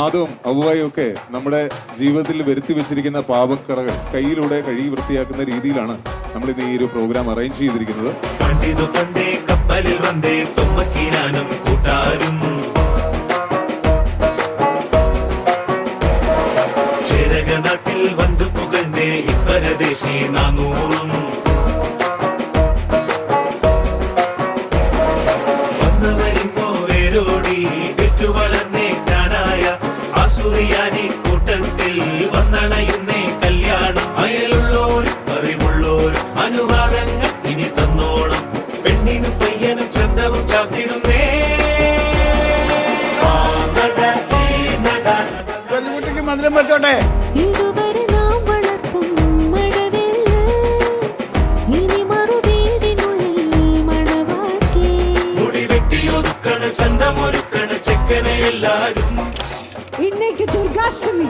ആദവും അവ്വായും ഒക്കെ നമ്മുടെ ജീവിതത്തിൽ വരുത്തി വെച്ചിരിക്കുന്ന പാപക്കറകൾ കയ്യിലൂടെ കഴുകി വൃത്തിയാക്കുന്ന രീതിയിലാണ് നമ്മൾ ഇന്ന് ഈ ഒരു പ്രോഗ്രാം അറേഞ്ച് ചെയ്തിരിക്കുന്നത്. കപ്പലിൽ വന്നേ തുമ്മക്കിനാനും കൂട്ടാരും ചേരക നാട്ടിൽ വന്ന് പുകഴ്ന്നേ ഇപ്പരദേശി നാനൂറും വന്നവരിങ്ങോ വേരോടി വെറ്റു വളർന്നേ കൂട്ടത്തിൽ വന്നണയുന്നേ കല്യാണം അയലുള്ളോരും അറിവുള്ളോരും അനുവാദങ്ങൾ ഇനി തന്നോണം പെണ്ണിനും പയ്യനും ചന്തവും ചാത്തിടുന്നേ മധുരം വെച്ചോട്ടെ. ഇതുവരെ നാം വളർത്തും മഴവില്ല് ഇനി മറുവീടിനുള്ളിൽ മണവാട്ടി മുടി വെട്ടിയൊതുക്കണ് ചന്തമൊരുക്കണ് ചെക്കനെ എല്ലാരും. இன்னைக்கு துர்காஷ்டமி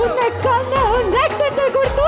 உன்னை கண்ண உன் ரத்தத்தை கொடுத்து